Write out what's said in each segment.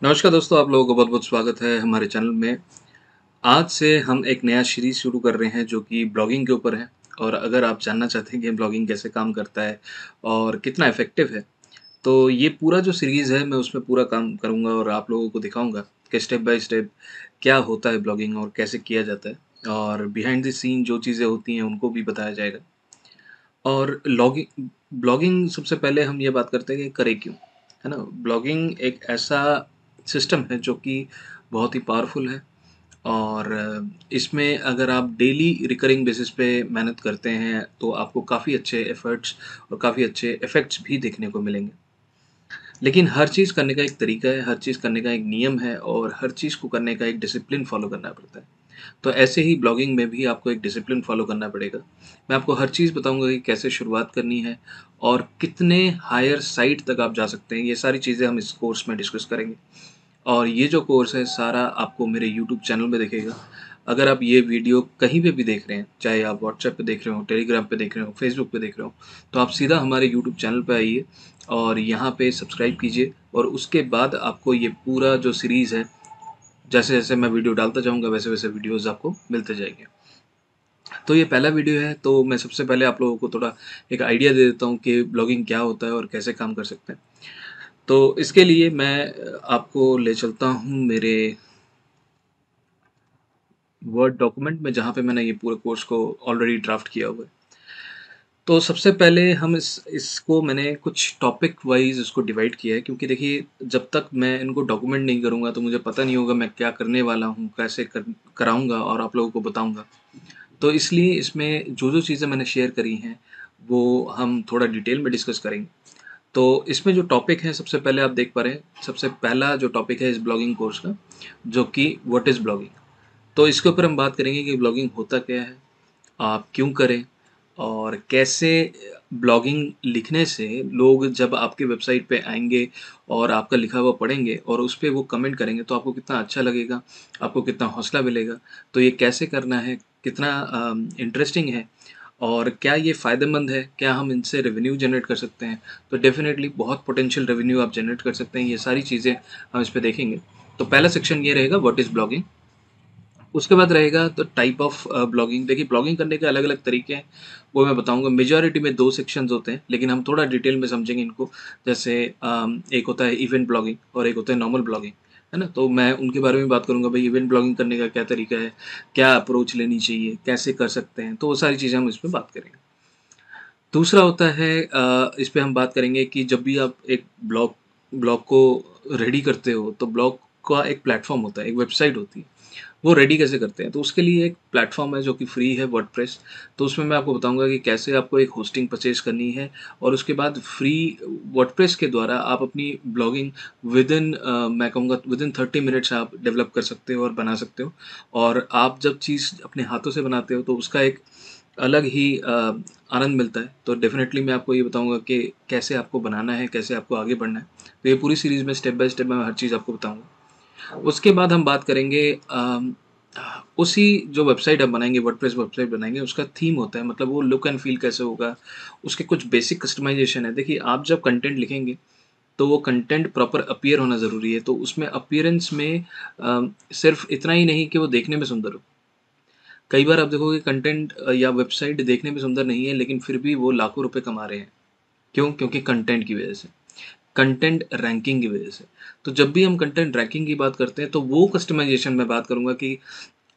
नमस्कार दोस्तों, आप लोगों को बहुत-बहुत स्वागत है हमारे चैनल में। आज से हम एक नया सीरीज़ शुरू कर रहे हैं जो कि ब्लॉगिंग के ऊपर है। और अगर आप जानना चाहते हैं कि ब्लॉगिंग कैसे काम करता है और कितना इफ़ेक्टिव है, तो ये पूरा जो सीरीज़ है मैं उसमें पूरा काम करूँगा और आप लोगों को दिखाऊँगा कि स्टेप बाय स्टेप क्या होता है ब्लॉगिंग और कैसे किया जाता है। और बिहाइंड द सीन जो चीज़ें होती हैं उनको भी बताया जाएगा। और ब्लॉगिंग सबसे पहले हम ये बात करते हैं कि करें क्यों, है ना? ब्लॉगिंग एक ऐसा सिस्टम है जो कि बहुत ही पावरफुल है। और इसमें अगर आप डेली रिकरिंग बेसिस पे मेहनत करते हैं तो आपको काफ़ी अच्छे एफर्ट्स और काफ़ी अच्छे इफ़ेक्ट्स भी देखने को मिलेंगे। लेकिन हर चीज़ करने का एक तरीका है, हर चीज़ करने का एक नियम है और हर चीज़ को करने का एक डिसिप्लिन फ़ॉलो करना पड़ता है। तो ऐसे ही ब्लॉगिंग में भी आपको एक डिसिप्लिन फ़ॉलो करना पड़ेगा। मैं आपको हर चीज़ बताऊँगा कि कैसे शुरुआत करनी है और कितने हायर साइट तक आप जा सकते हैं, ये सारी चीज़ें हम इस कोर्स में डिस्कस करेंगे। और ये जो कोर्स है सारा आपको मेरे यूट्यूब चैनल में दिखेगा। अगर आप ये वीडियो कहीं पे भी देख रहे हैं, चाहे आप व्हाट्सएप पे देख रहे हो, टेलीग्राम पे देख रहे हो, फेसबुक पे देख रहे हो, तो आप सीधा हमारे यूट्यूब चैनल पे आइए और यहाँ पे सब्सक्राइब कीजिए। और उसके बाद आपको ये पूरा जो सीरीज़ है, जैसे-जैसे मैं वीडियो डालता जाऊँगा वैसे-वैसे वीडियोज़ आपको मिलते जाएँगे। तो ये पहला वीडियो है, तो मैं सबसे पहले आप लोगों को थोड़ा एक आइडिया दे देता हूँ कि ब्लॉगिंग क्या होता है और कैसे काम कर सकते हैं। तो इसके लिए मैं आपको ले चलता हूँ मेरे वर्ड डॉक्यूमेंट में, जहाँ पे मैंने ये पूरे कोर्स को ऑलरेडी ड्राफ्ट किया हुआ है। तो सबसे पहले हम इसको मैंने कुछ टॉपिक वाइज़ इसको डिवाइड किया है, क्योंकि देखिए जब तक मैं इनको डॉक्यूमेंट नहीं करूँगा तो मुझे पता नहीं होगा मैं क्या करने वाला हूँ, कैसे कराऊँगा और आप लोगों को बताऊँगा। तो इसलिए इसमें जो-जो चीज़ें मैंने शेयर करी हैं, वो हम थोड़ा डिटेल में डिस्कस करेंगे। तो इसमें जो टॉपिक है सबसे पहले आप देख पा रहे हैं, सबसे पहला जो टॉपिक है इस ब्लॉगिंग कोर्स का, जो कि व्हाट इज़ ब्लॉगिंग। तो इसके ऊपर हम बात करेंगे कि ब्लॉगिंग होता क्या है, आप क्यों करें और कैसे ब्लॉगिंग लिखने से लोग जब आपके वेबसाइट पे आएँगे और आपका लिखा हुआ पढ़ेंगे और उस पे वो कमेंट करेंगे तो आपको कितना अच्छा लगेगा, आपको कितना हौसला मिलेगा। तो ये कैसे करना है, कितना इंटरेस्टिंग है और क्या ये फ़ायदेमंद है, क्या हम इनसे रेवेन्यू जनरेट कर सकते हैं? तो डेफ़िनेटली बहुत पोटेंशियल रेवेन्यू आप जनरेट कर सकते हैं, ये सारी चीज़ें हम इस पे देखेंगे। तो पहला सेक्शन ये रहेगा, व्हाट इज़ ब्लॉगिंग। उसके बाद रहेगा तो टाइप ऑफ ब्लॉगिंग। देखिए ब्लॉगिंग करने के अलग-अलग तरीके हैं, वो मैं बताऊँगा। मेजॉरिटी में 2 सेक्शंस होते हैं, लेकिन हम थोड़ा डिटेल में समझेंगे इनको। जैसे एक होता है इवेंट ब्लॉगिंग और एक होता है नॉर्मल ब्लॉगिंग, है ना? तो मैं उनके बारे में बात करूँगा, भई इवेंट ब्लॉगिंग करने का क्या तरीका है, क्या अप्रोच लेनी चाहिए, कैसे कर सकते हैं, तो वो सारी चीज़ें हम इसमें बात करेंगे। दूसरा होता है इस पे हम बात करेंगे कि जब भी आप एक ब्लॉग ब्लॉग को रेडी करते हो, तो ब्लॉग का एक प्लेटफ़ॉर्म होता है, एक वेबसाइट होती है। वो रेडी कैसे करते हैं? तो उसके लिए एक प्लेटफ़ॉर्म है जो कि फ्री है, वर्डप्रेस। तो उसमें मैं आपको बताऊँगा कि कैसे आपको एक होस्टिंग परचेज़ करनी है और उसके बाद फ्री वर्डप्रेस के द्वारा आप अपनी ब्लॉगिंग मैं कहूँगा विदिन 30 मिनट्स आप डेवलप कर सकते हो और बना सकते हो। और आप जब चीज़ अपने हाथों से बनाते हो तो उसका एक अलग ही आनंद मिलता है। तो डेफ़िनेटली मैं आपको ये बताऊँगा कि कैसे आपको बनाना है, कैसे आपको आगे बढ़ना है। तो ये पूरी सीरीज़ में स्टेप बाय स्टेप मैं हर चीज़ आपको बताऊँगा। उसके बाद हम बात करेंगे उसी जो वेबसाइट हम बनाएँगे, वर्डप्रेस वेबसाइट बनाएँगे, उसका थीम होता है, मतलब वो लुक एंड फ़ील कैसे होगा, उसके कुछ बेसिक कस्टमाइज़ेशन है। देखिए, आप जब कंटेंट लिखेंगे, तो वो कंटेंट प्रॉपर अपीयर होना ज़रूरी है। तो उसमें अपीयरेंस में सिर्फ़ इतना ही नहीं कि वो देखने में सुंदर हो। कई बार आप देखोगे कंटेंट या वेबसाइट देखने में सुंदर नहीं है, लेकिन फिर भी वो लाखों रुपए कमा रहे हैं। क्यों? क्योंकि कंटेंट की वज़ह से। कंटेंट रैंकिंग की वजह से। तो जब भी हम कंटेंट रैंकिंग की बात करते हैं तो वो कस्टमाइज़ेशन मैं बात करूँगा कि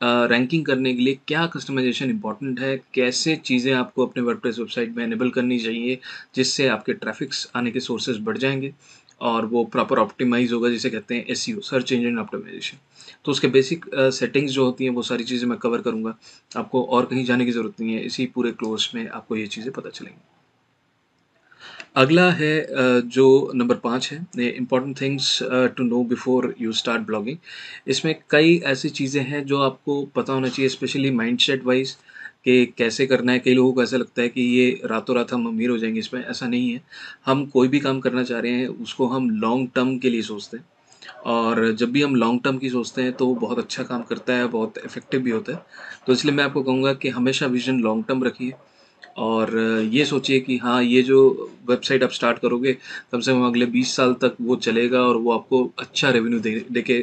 रैंकिंग करने के लिए क्या कस्टमाइज़ेशन इम्पोर्टेंट है, कैसे चीज़ें आपको अपने वर्डप्रेस वेबसाइट में इनेबल करनी चाहिए, जिससे आपके ट्रैफ़िक्स आने के सोर्सेज़ बढ़ जाएँगे और वो प्रॉपर ऑप्टिमाइज़ होगा, जिसे कहते हैं एसईओ, सर्च इंजन ऑप्टिमाइज़ेशन। तो उसके बेसिक सेटिंग्स जो होती हैं वो सारी चीज़ें मैं कवर करूँगा। आपको और कहीं जाने की ज़रूरत नहीं है, इसी पूरे कोर्स में आपको ये चीज़ें पता चलेंगी। अगला है जो नंबर 5 है, ये important things to know before you start blogging. इसमें कई ऐसी चीज़ें हैं जो आपको पता होना चाहिए, स्पेशली माइंडसेट वाइज़, कि कैसे करना है। कई लोगों को ऐसा लगता है कि ये रातों-रात हम अमीर हो जाएँगे इसमें, ऐसा नहीं है। हम कोई भी काम करना चाह रहे हैं, उसको हम लॉन्ग टर्म के लिए सोचते हैं और जब भी हम लॉन्ग टर्म की सोचते हैं, तो वो बहुत अच्छा काम करता है, बहुत इफ़ेक्टिव भी होता है। तो इसलिए मैं आपको कहूँगा कि हमेशा विज़न लॉन्ग टर्म रखिए और ये सोचिए कि हाँ, ये जो वेबसाइट आप स्टार्ट करोगे, कम से कम अगले 20 साल तक वो चलेगा और वो आपको अच्छा रेवेन्यू देके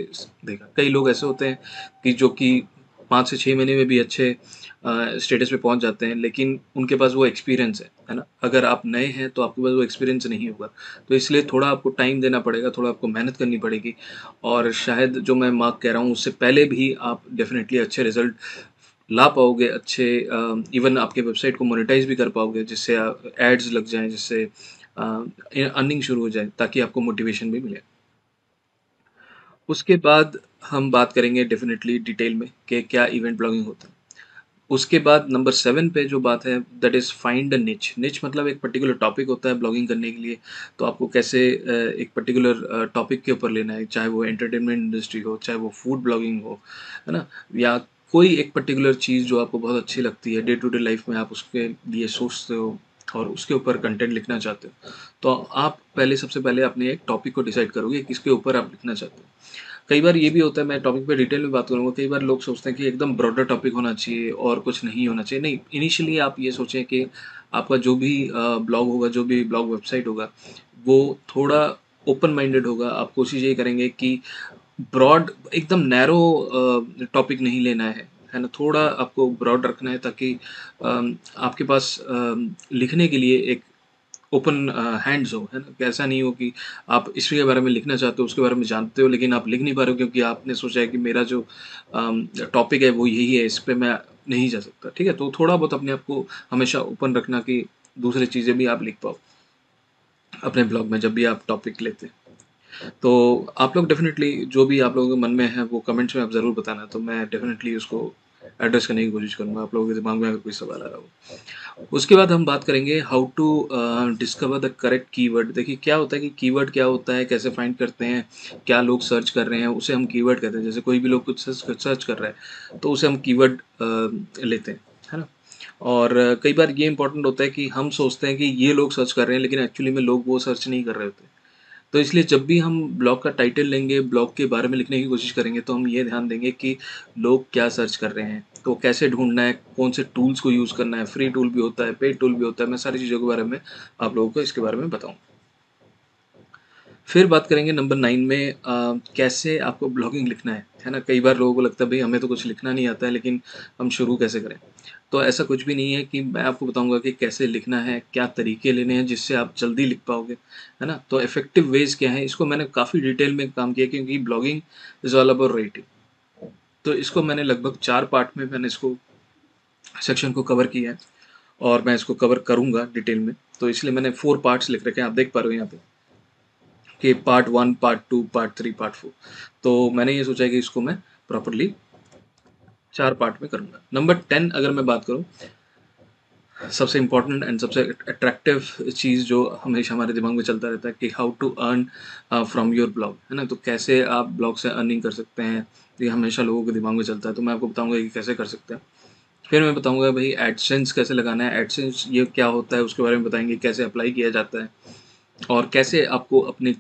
देगा। कई लोग ऐसे होते हैं कि जो कि 5 से 6 महीने में भी अच्छे स्टेटस पे पहुँच जाते हैं, लेकिन उनके पास वो एक्सपीरियंस है ना? अगर आप नए हैं तो आपके पास वो एक्सपीरियंस नहीं होगा, तो इसलिए थोड़ा आपको टाइम देना पड़ेगा, थोड़ा आपको मेहनत करनी पड़ेगी और शायद जो मैं मार्क कह रहा हूँ, उससे पहले भी आप डेफ़िनेटली अच्छे रिज़ल्ट ला पाओगे, अच्छे इवन आपके वेबसाइट को मोनेटाइज़ भी कर पाओगे, जिससे एड्स लग जाएँ, जिससे अर्निंग शुरू हो जाए, ताकि आपको मोटिवेशन भी मिले। उसके बाद हम बात करेंगे डेफ़िनेटली डिटेल में कि क्या इवेंट ब्लॉगिंग होता है। उसके बाद नंबर 7 पे जो बात है दैट इज़ फाइंड अ निच। निच मतलब एक पर्टिकुलर टॉपिक होता है ब्लॉगिंग करने के लिए, तो आपको कैसे एक पर्टिकुलर टॉपिक के ऊपर लेना है, चाहे वो एंटरटेनमेंट इंडस्ट्री हो, चाहे वो फूड ब्लॉगिंग हो, है ना? या कोई एक पर्टिकुलर चीज़ जो आपको बहुत अच्छी लगती है, डे टू डे लाइफ में आप उसके लिए सोचते हो और उसके ऊपर कंटेंट लिखना चाहते हो, तो आप पहले सबसे पहले अपने एक टॉपिक को डिसाइड करोगे, किसके ऊपर आप लिखना चाहते हो। कई बार ये भी होता है, मैं टॉपिक पे डिटेल में बात करूँगा, कई बार लोग सोचते हैं कि एकदम ब्रॉडर टॉपिक होना चाहिए और कुछ नहीं होना चाहिए। नहीं, इनिशियली आप ये सोचें कि आपका जो भी ब्लॉग होगा, जो भी ब्लॉग वेबसाइट होगा, वो थोड़ा ओपन माइंडेड होगा। आप कोशिश यही करेंगे कि ब्रॉड एकदम नैरो टॉपिक नहीं लेना है ना? थोड़ा आपको ब्रॉड रखना है ताकि आपके पास लिखने के लिए एक ओपन हैंड्स हो, है ना? कि ऐसा नहीं हो कि आप इसके बारे में लिखना चाहते हो, उसके बारे में जानते हो, लेकिन आप लिख नहीं पा रहे हो क्योंकि आपने सोचा है कि मेरा जो टॉपिक है वो यही है, इस पे मैं नहीं जा सकता, ठीक है? तो थोड़ा बहुत अपने आप को हमेशा ओपन रखना कि दूसरी चीज़ें भी आप लिख पाओ, अपने ब्लॉग में जब भी आप टॉपिक लेते हैं। तो आप लोग डेफ़िनेटली जो भी आप लोगों के मन में है वो कमेंट्स में आप ज़रूर बताना, तो मैं डेफ़िनेटली उसको एड्रेस करने की कोशिश करूँगा, आप लोगों के दिमाग में अगर कोई सवाल आ रहा हो। उसके बाद हम बात करेंगे how to discover the correct keyword. देखिए क्या होता है कि कीवर्ड क्या होता है, कैसे फाइंड करते हैं, क्या लोग सर्च कर रहे हैं, उसे हम कीवर्ड कहते हैं। जैसे कोई भी लोग कुछ सर्च कर रहा है तो उसे हम कीवर्ड लेते हैं, है ना? और कई बार ये इंपॉर्टेंट होता है कि हम सोचते हैं कि ये लोग सर्च कर रहे हैं, लेकिन एक्चुअली में लोग वो सर्च नहीं कर रहे होते। तो इसलिए जब भी हम ब्लॉग का टाइटल लेंगे, ब्लॉग के बारे में लिखने की कोशिश करेंगे, तो हम ये ध्यान देंगे कि लोग क्या सर्च कर रहे हैं, तो कैसे ढूँढना है, कौन से टूल्स को यूज़ करना है, फ्री टूल भी होता है, पेड टूल भी होता है, मैं सारी चीज़ों के बारे में आप लोगों को इसके बारे में बताऊँ। फिर बात करेंगे नंबर 9 में कैसे आपको ब्लॉगिंग लिखना है ना? कई बार लोगों को लगता है भई हमें तो कुछ लिखना नहीं आता है, लेकिन हम शुरू कैसे करें? तो ऐसा कुछ भी नहीं है कि मैं आपको बताऊँगा कि कैसे लिखना है, क्या तरीके लेने हैं जिससे आप जल्दी लिख पाओगे, है ना? तो इफ़ेक्टिव वेज़ क्या हैं, इसको मैंने काफ़ी डिटेल में काम किया क्योंकि blogging is all about writing. तो इसको मैंने लगभग 4 पार्ट में मैंने इसको सेक्शन को कवर किया है और मैं इसको कवर करूँगा डिटेल में। तो इसलिए मैंने 4 पार्ट्स लिख रखे हैं, आप देख पा रहे हो यहाँ पे कि पार्ट 1, पार्ट 2, पार्ट 3, पार्ट 4। तो मैंने ये सोचा है कि इसको मैं प्रॉपर्ली 4 पार्ट में करूँगा। नंबर 10 अगर मैं बात करूँ, सबसे इम्पोर्टेंट एंड सबसे अट्रैक्टिव चीज़ जो हमेशा हमारे दिमाग में चलता रहता है कि how to earn from your blog, है ना? तो कैसे आप ब्लॉग से अर्निंग कर सकते हैं, ये हमेशा लोगों के दिमाग में चलता है, तो मैं आपको बताऊँगा कि कैसे कर सकते हैं। फिर मैं बताऊँगा भई एडसेंस कैसे लगाना है, एडसेंस ये क्या होता है उसके बारे में बताएँगे, कैसे अप्लाई किया जाता है और कैसे आपको अपने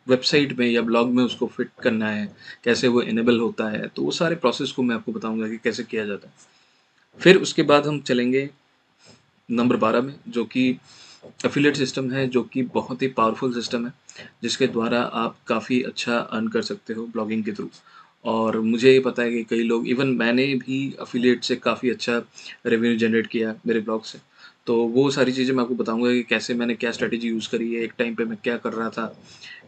वेबसाइट में या ब्लॉग में उसको फिट करना है, कैसे वो इनेबल होता है, तो वो सारे प्रोसेस को मैं आपको बताऊँगा कि कैसे किया जाता है। फिर उसके बाद हम चलेंगे नंबर 12 में, जो कि एफ़िलिएट सिस्टम है, जो कि बहुत ही पावरफुल सिस्टम है, जिसके द्वारा आप काफ़ी अच्छा अर्न कर सकते हो ब्लॉगिंग के थ्रू। और मुझे ये पता है कि कई लोग, इवन मैंने भी एफ़िलिएट से काफ़ी अच्छा रेवेन्यू जनरेट किया मेरे ब्लॉग से। तो वो सारी चीज़ें मैं आपको बताऊँगा कि कैसे मैंने क्या स्ट्रैटेजी यूज़ करी है, एक टाइम पे मैं क्या कर रहा था।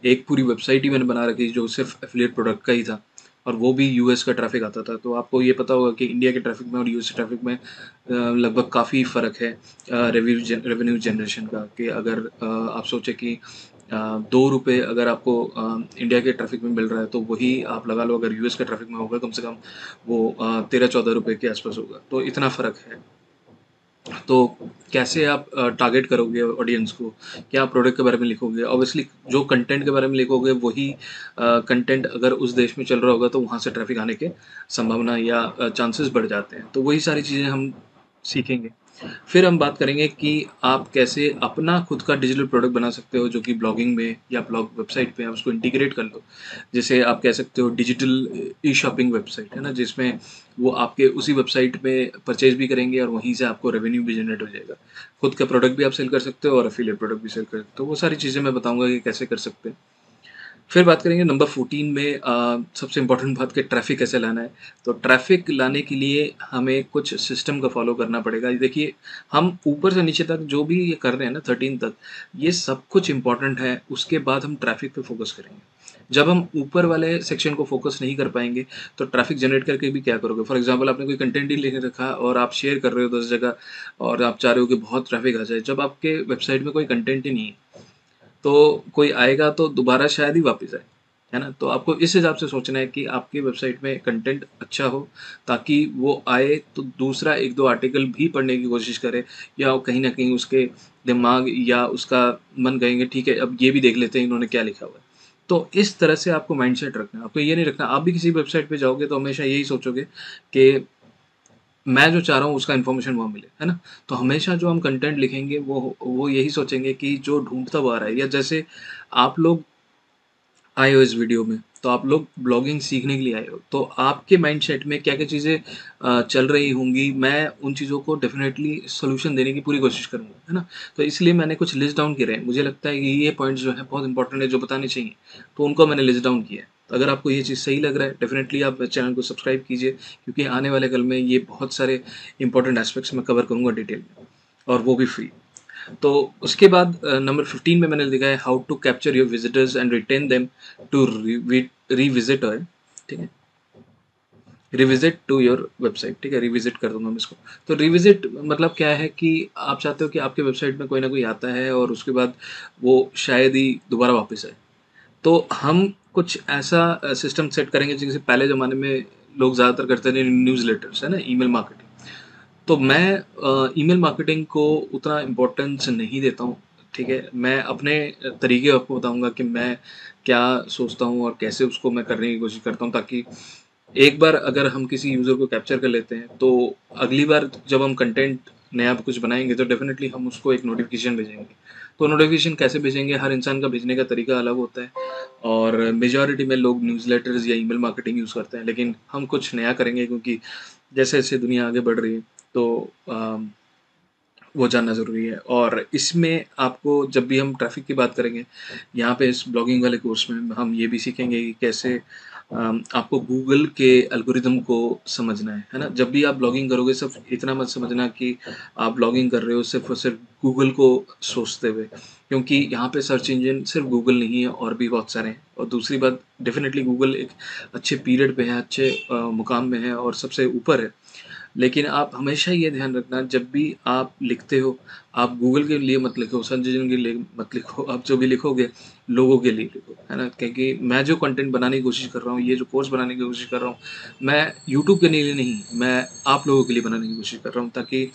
एक पूरी वेबसाइट ही मैंने बना रखी जो सिर्फ़ एफ़िलिएट प्रोडक्ट का ही था और वो भी यूएस का ट्रैफ़िक आता था। तो आपको ये पता होगा कि इंडिया के ट्रैफ़िक में और यूएस के ट्रैफ़िक में लगभग काफ़ी फ़र्क है रेवेन्यू जनरेशन का, कि अगर आप सोचें कि ₹2 अगर आपको इंडिया के ट्रैफ़िक में मिल रहा है, तो वही आप लगा लो अगर यूएस के ट्रैफ़िक में होगा, कम से कम वो ₹13-14 के आस-पास होगा। तो इतना फ़र्क है। तो कैसे आप टारगेट करोगे ऑडियंस को? क्या प्रोडक्ट के बारे में लिखोगे? ऑब्वियसली जो कंटेंट के बारे में लिखोगे वही कंटेंट अगर उस देश में चल रहा होगा तो वहाँ से ट्रैफ़िक आने के संभावना या चांसेस बढ़ जाते हैं। तो वही सारी चीज़ें हम सीखेंगे। फिर हम बात करेंगे कि आप कैसे अपना खुद का डिजिटल प्रोडक्ट बना सकते हो जो कि ब्लॉगिंग में या ब्लॉग वेबसाइट पे आप उसको इंटीग्रेट कर लो। जैसे आप कह सकते हो डिजिटल ई-शॉपिंग वेबसाइट है ना, जिसमें वो आपके उसी वेबसाइट पे परचेज़ भी करेंगे और वहीं से आपको रेवेन्यू भी जनरेट हो जाएगा। खुद का प्रोडक्ट भी आप सेल कर सकते हो और एफिलिएट प्रोडक्ट भी सेल कर सकते हो। वो सारी चीज़ें मैं बताऊँगा कि कैसे कर सकते हैं। फिर बात करेंगे नंबर 14 में सबसे इम्पोर्टेंट बात कि ट्रैफ़िक कैसे लाना है। तो ट्रैफ़िक लाने के लिए हमें कुछ सिस्टम का फ़ॉलो करना पड़ेगा। ये देखिए, हम ऊपर से नीचे तक जो भी ये कर रहे हैं ना 13 तक, ये सब कुछ इम्पोर्टेंट है, उसके बाद हम ट्रैफ़िक पे फ़ोकस करेंगे। जब हम ऊपर वाले सेक्शन को फ़ोकस नहीं कर पाएँगे, तो ट्रैफ़िक जनरेट करके भी क्या करोगे? फॉर एग्ज़ाम्पल आपने कोई कंटेंट ही लिख रखा और आप शेयर कर रहे हो 10 जगह और आप चाह रहे हो कि बहुत ट्रैफ़िक आ जाए। जब आपके वेबसाइट में कोई कंटेंट ही नहीं है, तो कोई आएगा तो दोबारा शायद ही वापस आए, है ना? तो आपको इस हिसाब से सोचना है कि आपकी वेबसाइट में कंटेंट अच्छा हो, ताकि वो आए तो दूसरा 1-2 आर्टिकल भी पढ़ने की कोशिश करे या वो कहीं न कहीं उसके दिमाग या उसका मन कहेंगे ठीक है, अब ये भी देख लेते हैं इन्होंने क्या लिखा हुआ है। तो इस तरह से आपको माइंडसेट रखना है, आपको ये नहीं रखना आप भी किसी वेबसाइट पे जाओगे तो हमेशा यही सोचोगे कि मैं जो चाह रहा हूँ उसका इन्फॉर्मेशन वहाँ मिले, है ना? तो हमेशा जो हम कंटेंट लिखेंगे वो यही सोचेंगे कि जो ढूँढता वो आ रहा है या जैसे आप लोग आए हो इस वीडियो में, तो आप लोग ब्लॉगिंग सीखने के लिए आए हो, तो आपके माइंडसेट में क्या-क्या चीज़ें चल रही होंगी, मैं उन चीज़ों को डेफ़िनेटली सॉल्यूशन देने की पूरी कोशिश करूँगा, है ना? तो इसलिए मैंने कुछ लिस्ट डाउन करे हैं, मुझे लगता है कि ये पॉइंट्स जो हैं बहुत इंपॉर्टेंट है, जो बताने चाहिए, तो उनको मैंने लिस्ट डाउन किया है। तो अगर आपको ये चीज़ सही लग रहा है, डेफ़िनेटली आप चैनल को सब्सक्राइब कीजिए, क्योंकि आने वाले कल में ये बहुत सारे इंपॉर्टेंट एस्पेक्ट्स मैं कवर करूँगा डिटेल में और वो भी फ्री। तो उसके बाद नंबर 15 में मैंने लिखा है how to capture your visitors and retain them to revisit है, ठीक है? रिविजिट टू योर वेबसाइट, ठीक है? रिविजिट कर दूँगा मैं इसको। तो रिविजिट मतलब क्या है कि आप चाहते हो कि आपके वेबसाइट में कोई ना कोई आता है और उसके बाद वो शायद ही दोबारा वापस आए। तो हम कुछ ऐसा सिस्टम सेट करेंगे जैसे पहले ज़माने में लोग ज़्यादातर करते थे न्यूज़लेटर्स, है ना? Email marketing. तो मैं ईमेल मार्केटिंग को उतना इम्पोर्टेंस नहीं देता हूँ, ठीक है? मैं अपने तरीके आपको बताऊँगा कि मैं क्या सोचता हूँ और कैसे उसको मैं करने की कोशिश करता हूँ ताकि एक बार अगर हम किसी यूज़र को कैप्चर कर लेते हैं, तो अगली बार जब हम कंटेंट नया कुछ बनाएँगे तो डेफ़िनेटली हम उसको एक नोटिफ़िकेशन भेजेंगे। तो नोटिफ़िकेशन कैसे भेजेंगे, हर इंसान का भेजने का तरीका अलग होता है और मेजॉरिटी में लोग न्यूज़लेटर्स या ईमेल मार्केटिंग यूज़ करते हैं, लेकिन हम कुछ नया करेंगे क्योंकि जैसे-जैसे दुनिया आगे बढ़ रही है, तो वो जानना ज़रूरी है और इसमें आपको जब भी हम ट्रैफ़िक की बात करेंगे, यहाँ पे इस ब्लॉगिंग वाले कोर्स में हम ये भी सीखेंगे कि कैसे आपको गूगल के एल्गोरिदम को समझना है ना? जब भी आप ब्लॉगिंग करोगे सिर्फ़ इतना मत समझना कि आप ब्लॉगिंग कर रहे हो सिर्फ़ और सिर्फ़ गूगल को सोचते हुए, क्योंकि यहाँ पे सर्च इंजन सिर्फ़ गूगल नहीं है और भी बहुत सारे हैं और दूसरी बात डेफ़िनेटली गूगल एक अच्छे पीरियड पे है, अच्छे मुकाम में है और सबसे ऊपर है। लेकिन आप हमेशा ये ध्यान रखना जब भी आप लिखते हो, आप गूगल के लिए मत लिखो, सर्च इंजन के लिए मत लिखो, आप जो भी लिखोगे, लोगों के लिए लिखो, है ना? क्योंकि मैं जो कंटेंट बनाने की कोशिश कर रहा हूँ, ये जो कोर्स बनाने की कोशिश कर रहा हूँ, मैं यूट्यूब के लिए नहीं, मैं आप लोगों के लिए बनाने की कोशिश कर रहा हूँ ताकि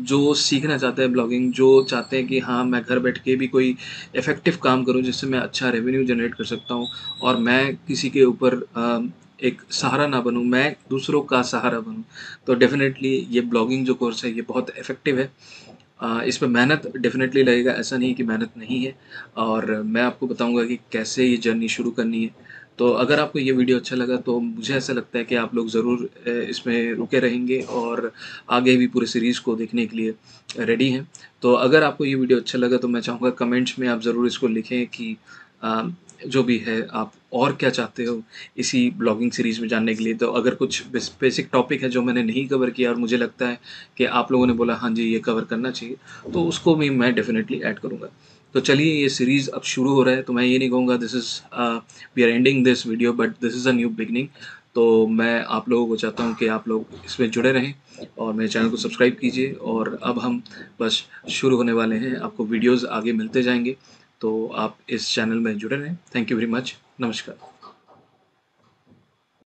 जो सीखना चाहते हैं ब्लॉगिंग, जो चाहते हैं कि हाँ, मैं घर बैठ के भी कोई इफ़ेक्टिव काम करूँ जिससे मैं अच्छा रेवेन्यू जनरेट कर सकता हूँ और मैं किसी के ऊपर एक सहारा ना बनूँ, मैं दूसरों का सहारा बनूँ। तो डेफ़िनेटली ये ब्लॉगिंग जो कोर्स है ये बहुत इफ़ेक्टिव है। इसमें मेहनत डेफ़िनेटली लगेगा, ऐसा नहीं कि मेहनत नहीं है और मैं आपको बताऊँगा कि कैसे ये जर्नी शुरू करनी है। तो अगर आपको ये वीडियो अच्छा लगा तो मुझे ऐसा लगता है कि आप लोग ज़रूर इसमें रुके रहेंगे और आगे भी पूरे सीरीज़ को देखने के लिए रेडी हैं। तो अगर आपको ये वीडियो अच्छा लगा तो मैं चाहूँगा कमेंट्स में आप ज़रूर इसको लिखें कि अ, जो भी है आप और क्या चाहते हो इसी ब्लॉगिंग सीरीज़ में जानने के लिए। तो अगर कुछ बेसिक टॉपिक है जो मैंने नहीं कवर किया और मुझे लगता है कि आप लोगों ने बोला हाँ जी, ये कवर करना चाहिए, तो उसको भी मैं डेफ़िनेटली ऐड करूँगा। तो चलिए ये सीरीज़ अब शुरू हो रहा है, तो मैं ये नहीं कहूँगा this is we are ending this video but this is a new beginning. तो मैं आप लोगों को चाहता हूँ कि आप लोग इसमें जुड़े रहें और मेरे चैनल को सब्सक्राइब कीजिए और अब हम बस शुरू होने वाले हैं, आपको वीडियोज़ आगे मिलते जाएँगे, तो आप इस चैनल में जुड़े रहें। Thank you very much. नमस्कार।